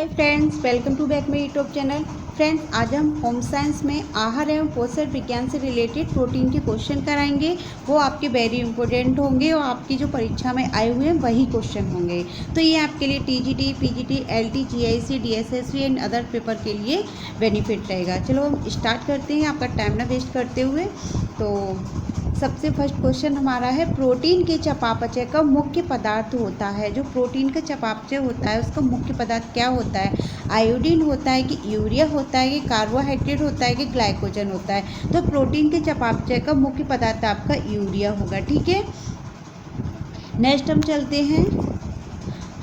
Hi friends, welcome to back my YouTube channel. Friends, आज हम home science में आहार एवं पोषण विज्ञान से रिलेटेड प्रोटीन के क्वेश्चन कराएंगे। वो आपके वेरी इंपॉर्टेंट होंगे और आपकी जो परीक्षा में आए हुए हैं वही क्वेश्चन होंगे। तो ये आपके लिए TGT, PGT, LT, GIC, DSSB and other paper के लिए बेनिफिट रहेगा। चलो हम स्टार्ट करते हैं आपका टाइम ना वेस्ट करते हुए। तो सबसे फर्स्ट क्वेश्चन हमारा है, प्रोटीन के चयापचय का मुख्य पदार्थ होता है। जो प्रोटीन का चयापचय होता है उसका मुख्य पदार्थ क्या होता है? आयोडीन होता है कि यूरिया होता है कि कार्बोहाइड्रेट होता है कि ग्लाइकोजन होता है? तो प्रोटीन के चयापचय का मुख्य पदार्थ आपका यूरिया होगा। ठीक है, नेक्स्ट हम चलते हैं।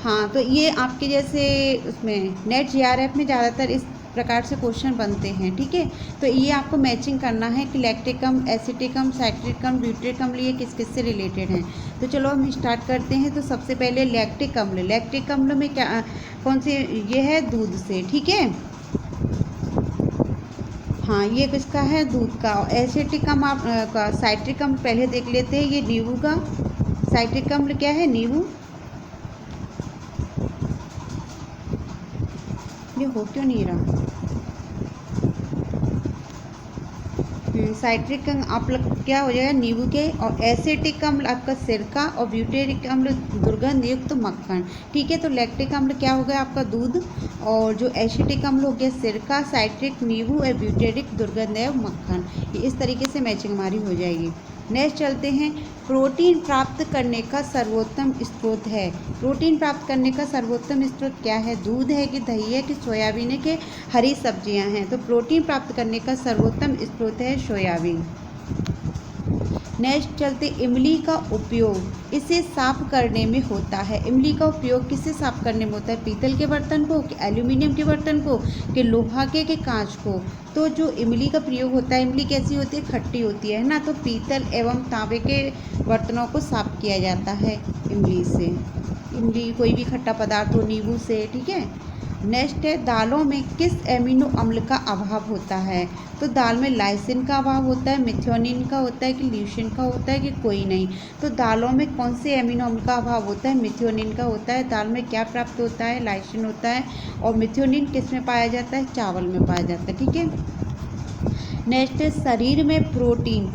हाँ, तो ये आपके जैसे उसमें नेट जीआरएफ में ज़्यादातर इस प्रकार से क्वेश्चन बनते हैं। ठीक है, तो ये आपको मैचिंग करना है कि लैक्टिक अम्ल, एसिटिक अम्ल, साइट्रिक अम्ल, ब्यूटेरिक अम्ल ये किस किस से रिलेटेड हैं। तो चलो हम स्टार्ट करते हैं। तो सबसे पहले लैक्टिक अम्ल। लैक्टिक अम्ल में क्या कौन सी ये है? दूध से। ठीक है, हाँ ये किसका है? दूध का। एसिटिक अम्ल का साइट्रिक अम्ल पहले देख लेते हैं, ये नींबू का। साइट्रिक अम्ल क्या है? नींबू। ये हो क्यों नहीं रहा? साइट्रिक अम्ल आप लोग क्या हो जाएगा? नींबू के। और एसिटिक अम्ल आपका सिरका। और ब्यूटेरिक अम्ल दुर्गंध युक्त मक्खन। ठीक है, तो लैक्टिक अम्ल क्या हो गया? आपका दूध। और जो एसिटिक अम्ल हो गया सिरका, साइट्रिक नींबू और ब्यूटेरिक दुर्गंध एवं मक्खन। ये इस तरीके से मैचिंग हमारी हो जाएगी। नेक्स्ट चलते हैं, प्रोटीन प्राप्त करने का सर्वोत्तम स्रोत है। प्रोटीन प्राप्त करने का सर्वोत्तम स्रोत क्या है? दूध है कि दही है कि सोयाबीन है कि हरी सब्जियां हैं? तो प्रोटीन प्राप्त करने का सर्वोत्तम स्रोत है सोयाबीन। नेक्स्ट चलते, इमली का उपयोग इसे साफ करने में होता है। इमली का उपयोग किसे साफ करने में होता है? पीतल के बर्तन को कि एल्यूमिनियम के बर्तन को कि लोहा के कि कांच को? तो जो इमली का प्रयोग होता है, इमली कैसी होती है? खट्टी होती है ना। तो पीतल एवं तांबे के बर्तनों को साफ किया जाता है इमली से। इमली कोई भी खट्टा पदार्थ हो, नींबू से। ठीक है, नेक्स्ट है, दालों में किस एमिनो अम्ल का अभाव होता है? तो दाल में लाइसिन का अभाव होता है, मिथ्योनिन का होता है कि ल्यूसिन का होता है कि कोई नहीं? तो दालों में कौन से एमिनो अम्ल का अभाव होता है? मिथ्योनिन का होता है। दाल में क्या प्राप्त होता है? लाइसिन होता है। और मिथ्योनिन किस में पाया जाता है? चावल में पाया जाता है। ठीक है, नेक्स्ट है, शरीर में प्रोटीन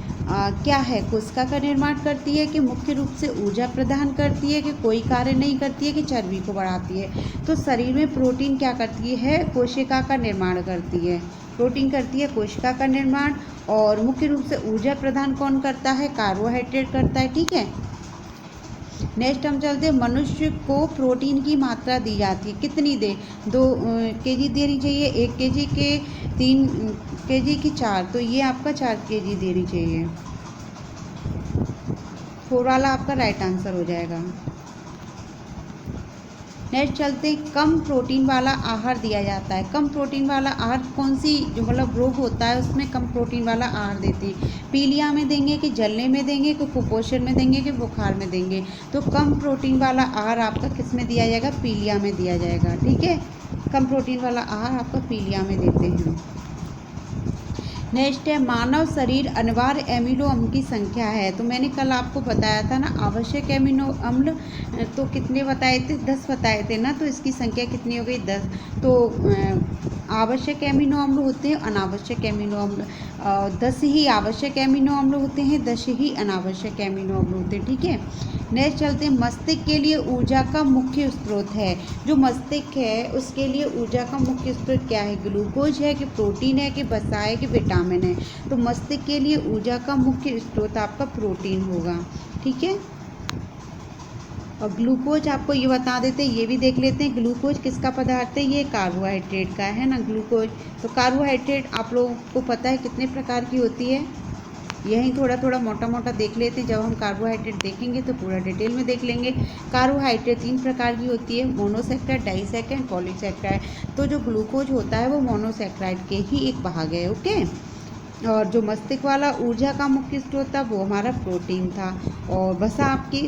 क्या है? कोशिका का निर्माण करती है कि मुख्य रूप से ऊर्जा प्रदान करती है कि कोई कार्य नहीं करती है कि चर्बी को बढ़ाती है? तो शरीर में प्रोटीन क्या करती है? कोशिका का निर्माण करती है। प्रोटीन करती है कोशिका का निर्माण। और मुख्य रूप से ऊर्जा प्रदान कौन करता है? कार्बोहाइड्रेट करता है। ठीक है, नेक्स्ट हम चलते हैं, मनुष्य को प्रोटीन की मात्रा दी जाती है कितनी? 2 केजी देनी चाहिए, 1 केजी के 3 केजी की 4, तो ये आपका 4 केजी देनी चाहिए। 4 वाला आपका राइट आंसर हो जाएगा। नेक्स्ट चलते, कम प्रोटीन वाला आहार दिया जाता है। कम प्रोटीन वाला आहार कौन सी जो मतलब रोग होता है उसमें कम प्रोटीन वाला आहार देते हैं? पीलिया में देंगे कि जलने में देंगे कि कुपोषण में देंगे कि बुखार में देंगे? तो कम प्रोटीन वाला आहार आपका किस में दिया जाएगा? पीलिया में दिया जाएगा। ठीक है, कम प्रोटीन वाला आहार आपका पीलिया में देते हैं। नेक्स्ट है, मानव शरीर अनिवार्य एमिनो अम्ल की संख्या है। तो मैंने कल आपको बताया था ना, आवश्यक एमिनो अम्ल तो कितने बताए थे? 10 बताए थे ना। तो इसकी संख्या कितनी हो गई? 10। तो आवश्यक एमिनो अम्ल होते हैं, अनावश्यक एमिनो अम्ल 10 ही आवश्यक एमिनो अम्ल होते हैं, 10 ही अनावश्यक एमिनो अम्ल होते हैं। ठीक है, नेक्स्ट चलते हैं, मस्तिष्क के लिए ऊर्जा का मुख्य स्रोत है। जो मस्तिष्क है उसके लिए ऊर्जा का मुख्य स्रोत क्या है? ग्लूकोज है कि प्रोटीन है कि वसा है कि विटामिन है? तो मस्तिष्क के लिए ऊर्जा का मुख्य स्रोत आपका प्रोटीन होगा। ठीक है, और ग्लूकोज आपको ये बता देते हैं, ये भी देख लेते हैं, ग्लूकोज किसका पदार्थ है? ये कार्बोहाइड्रेट का है ना ग्लूकोज। तो कार्बोहाइड्रेट आप लोगों को पता है कितने प्रकार की होती है? यही थोड़ा थोड़ा मोटा मोटा देख लेते हैं। जब हम कार्बोहाइड्रेट देखेंगे तो पूरा डिटेल में देख लेंगे। कार्बोहाइड्रेट 3 प्रकार की होती है, मोनोसैकेराइड, डाइसैकेराइड, पॉलीसैकेराइड। तो जो ग्लूकोज होता है वो मोनोसैकेराइड के ही एक भाग है। ओके, और जो मस्तिष्क वाला ऊर्जा का मुख्य स्रोत था वो हमारा प्रोटीन था। और वसा आपकी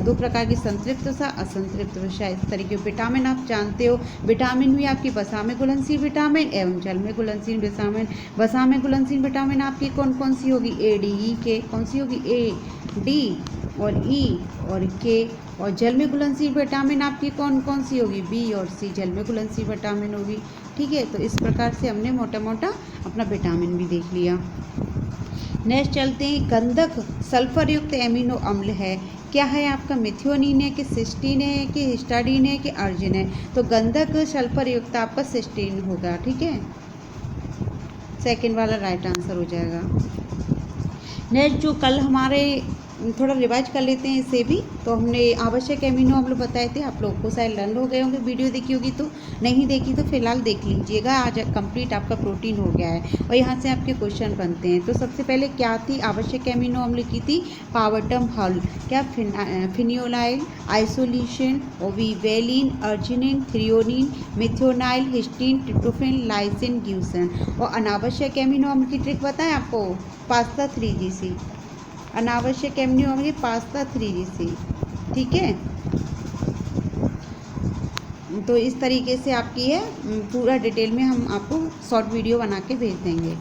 2 प्रकार की, संतृप्त वसा, असंतृप्त वसा। इस तरीके विटामिन आप जानते हो, विटामिन भी आपकी वसा में घुलनशील विटामिन एवं जल में घुलनशील विटामिन। वसा में घुलनशील विटामिन आपकी कौन कौन सी होगी? ए, डी, ई के कौन सी होगी? ए, डी और ई और के। और जल में घुलनशील विटामिन आपकी कौन कौन सी होगी, बी और सी जल में घुलनशील विटामिन होगी। ठीक है, तो इस प्रकार से हमने मोटा मोटा अपना विटामिन भी देख लिया। नेक्स्ट चलते हैं, गंधक सल्फर युक्त एमिनो अम्ल है, क्या है आपका, मिथियोनिन है कि सिस्टीन है कि हिस्टाडीन है कि अर्जिन है। तो गंधक सल्फर युक्त आपका सिस्टीन होगा। ठीक है, सेकंड वाला राइट आंसर हो जाएगा। नेक्स्ट जो कल हमारे थोड़ा रिवाइज कर लेते हैं इसे भी। तो हमने आवश्यक एमिनो अम्ल बताए थे, आप लोगों को शायद लर्न हो गए होंगे, वीडियो देखी होगी तो, नहीं देखी तो फिलहाल देख लीजिएगा। आज कंप्लीट आपका प्रोटीन हो गया है और यहाँ से आपके क्वेश्चन बनते हैं। तो सबसे पहले क्या थी आवश्यक एमिनो अम्ल की थी, पावर्टम हल, क्या phenylalanine, isoleucine, valine, arginine, threonine, methionine, histidine, tryptophan, lysine, leucine. और अनावश्यक एमिनो अम्ल की ट्रिक बताएं आपको, पास्ता 3GC, अनावश्यक एमिनो अम्ल पास्ता 3GC। ठीक है, तो इस तरीके से आपकी है, पूरा डिटेल में हम आपको शॉर्ट वीडियो बना के भेज देंगे।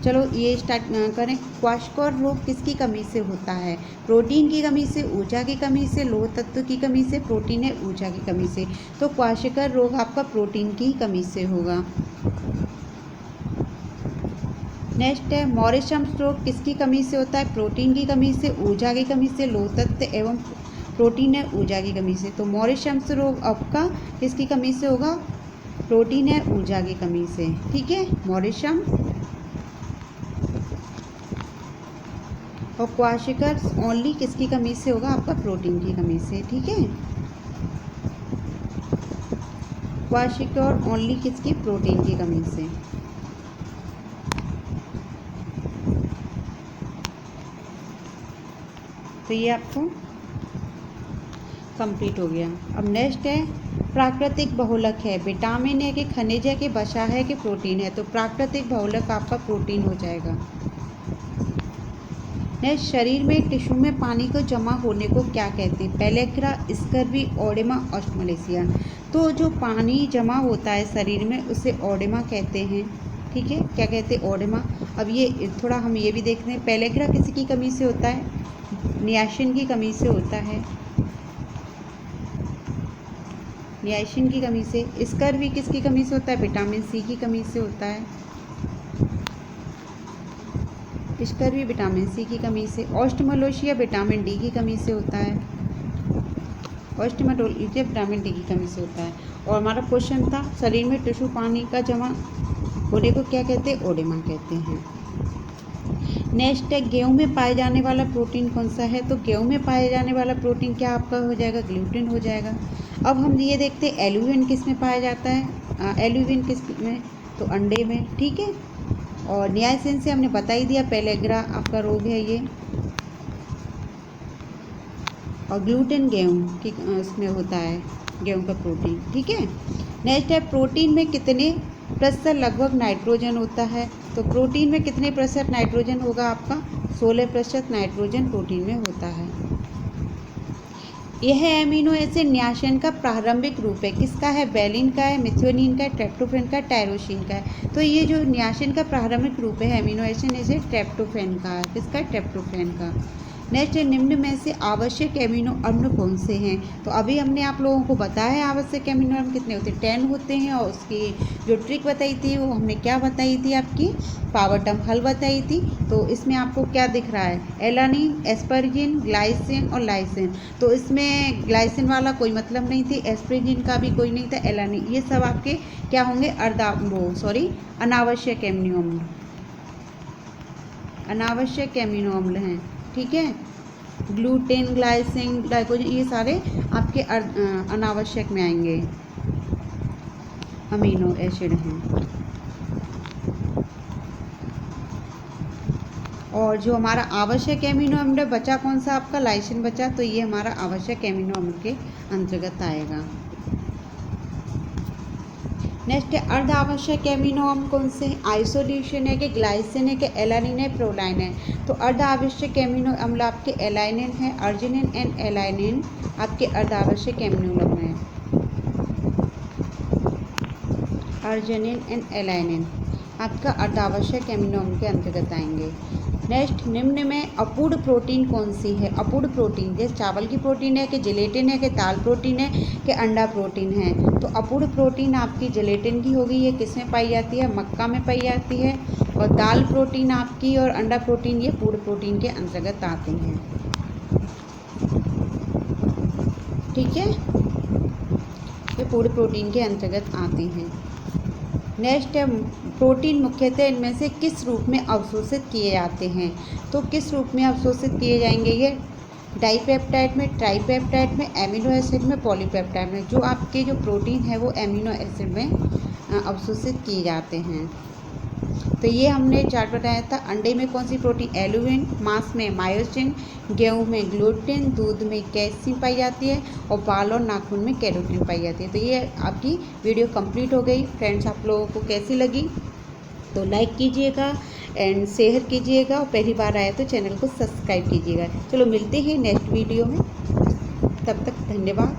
चलो ये स्टार्ट करें। क्वाशकोर रोग किसकी कमी से होता है, प्रोटीन की कमी से, ऊर्जा की कमी से, लोह तत्व की कमी से, प्रोटीन है ऊर्जा की कमी से। तो क्वाशकोर रोग आपका प्रोटीन की कमी से होगा। नेक्स्ट है, मॉरिशम्स रोग किसकी कमी से होता है, प्रोटीन की कमी से, ऊर्जा की कमी से, लोह तत्व एवं प्रोटीन है ऊर्जा की कमी से। तो मॉरिशम्स रोग आपका किसकी कमी से होगा, प्रोटीन है ऊर्जा की कमी से। ठीक है, मॉरिशम। और क्वाशिकर्स ओनली किसकी कमी से होगा, आपका प्रोटीन की कमी से। ठीक है, क्वाशिकर ओनली किसकी, प्रोटीन की कमी से। तो ये आपको कंप्लीट हो गया। अब नेक्स्ट है, प्राकृतिक बहुलक है, विटामिन है कि खनिज है कि वसा है कि प्रोटीन है। तो प्राकृतिक बहुलक आपका प्रोटीन हो जाएगा। नेक्स्ट, शरीर में टिश्यू में पानी को जमा होने को क्या कहते हैं, पेलेग्रा, स्कर्वी, ओडेमा, ऑस्टमलेशिया। तो जो पानी जमा होता है शरीर में उसे ओडेमा कहते हैं। ठीक है, क्या कहते हैं, ओडेमा। अब ये थोड़ा हम ये भी देखते हैं, पेलेग्रा किसी की कमी से होता है, नियासिन की कमी से होता है, नियासिन की कमी से। स्कर्वी किसकी कमी से होता है, विटामिन सी की कमी से होता है, स्कर्वी विटामिन सी की कमी से। ऑस्टमलेशिया विटामिन डी की कमी से होता है, ऑस्टमलेशिया विटामिन डी की कमी से होता है। और हमारा क्वेश्चन था, शरीर में टिश्यू पानी का जमा होने को क्या कहते हैं, ओडेमा कहते हैं। नेक्स्ट है, गेहूं में पाए जाने वाला प्रोटीन कौन सा है। तो गेहूं में पाए जाने वाला प्रोटीन क्या आपका हो जाएगा, ग्लूटेन हो जाएगा। अब हम ये देखते हैं एल्यूमिन किस में पाया जाता है, एल्यूमिन किस में, तो अंडे में। ठीक है, और नियासिन से हमने बता ही दिया, पेलेग्रा आपका रोग है ये। और ग्लूटेन गेहूं की उसमें होता है, गेहूं का प्रोटीन। ठीक है, नेक्स्ट है, प्रोटीन में कितने प्रतिशत लगभग नाइट्रोजन होता है। तो प्रोटीन में कितने प्रतिशत नाइट्रोजन होगा आपका, 16% नाइट्रोजन प्रोटीन में होता है। यह एमिनो एसिड नियासिन का प्रारंभिक रूप है, किसका है, वेलिन का है, मिथियोनिन का है, ट्रिप्टोफैन का, टायरोसिन का है। तो ये जो नियासिन का प्रारंभिक रूप है एमिनो एसिड एसिड ट्रिप्टोफैन का है, किसका, ट्रिप्टोफैन का। नेक्स्ट है, निम्न में से आवश्यक एमिनो अम्ल कौन से हैं। तो अभी हमने आप लोगों को बताया है आवश्यक एमिनो अम्ल कितने होते हैं, 10 होते हैं। और उसकी जो ट्रिक बताई थी वो हमने क्या बताई थी, आपकी पावर्टम हल बताई थी। तो इसमें आपको क्या दिख रहा है, एलानिन, एस्परजिन, ग्लाइसिन और लाइसिन। तो इसमें ग्लाइसिन वाला कोई मतलब नहीं थी, एस्परजिन का भी कोई नहीं था, एलानिन, ये सब आपके क्या होंगे, अनावश्यक एमिनो अम्ल, अनावश्यक एमिनो अम्ल हैं। ठीक है, ग्लूटेन, ग्लाइसिन, ग्लाइकोजन, ये सारे आपके अनावश्यक में आएंगे, अमीनो एसिड हैं। और जो हमारा आवश्यक एमिनो अम्ल बचा कौन सा आपका, लाइसिन बचा। तो ये हमारा आवश्यक एमिनो अम्ल के अंतर्गत आएगा। नेक्स्ट है, अर्ध आवश्यक एमिनो अम्ल कौन से हैं, आइसोल्यूशन है कि ग्लाइसिन है कि एलानिन है, प्रोलाइन है। तो अर्ध आवश्यक एमिनो अम्ल आपके एलानिन है, अर्जिनिन एंड एलानिन आपके अर्ध आवश्यक एमिनो अम्ल हैं, अर्जिनिन एंड एलानिन। आपका अर्धावश्यक एमिनो अम्ल के अंतर्गत आएंगे। नेक्स्ट, निम्न में अपूर्ण प्रोटीन कौन सी है? अपूर्ण प्रोटीन जैसे चावल की प्रोटीन है कि जिलेटिन है कि दाल प्रोटीन है कि अंडा प्रोटीन है। तो अपूर्ण प्रोटीन आपकी जिलेटिन की होगी। ये किस में पाई जाती है? मक्का में पाई जाती है। और दाल प्रोटीन आपकी और अंडा प्रोटीन ये पूर्ण प्रोटीन के अंतर्गत आते हैं। ठीक है, ये पूर्ण प्रोटीन के अंतर्गत आते हैं। नेक्स्ट है, प्रोटीन मुख्यतः इनमें से किस रूप में अवशोषित किए जाते हैं? तो किस रूप में अवशोषित किए जाएंगे? ये डाइपेप्टाइड में, ट्राइपेप्टाइड में, एमिनो एसिड में, पॉलीपेप्टाइड में। जो आपके जो प्रोटीन है वो एमिनो एसिड में अवशोषित किए जाते हैं। तो ये हमने चार्ट बताया था। अंडे में कौन सी प्रोटीन? एलुमिन। मांस में मायोसिन। गेहूं में ग्लूटेन। दूध में कैसीन पाई जाती है। और बाल और नाखून में कैरोटीन पाई जाती है। तो ये आपकी वीडियो कंप्लीट हो गई। फ्रेंड्स, आप लोगों को कैसी लगी तो लाइक कीजिएगा एंड शेयर कीजिएगा, और पहली बार आए तो चैनल को सब्सक्राइब कीजिएगा। चलो मिलते हैं नेक्स्ट वीडियो में, तब तक धन्यवाद।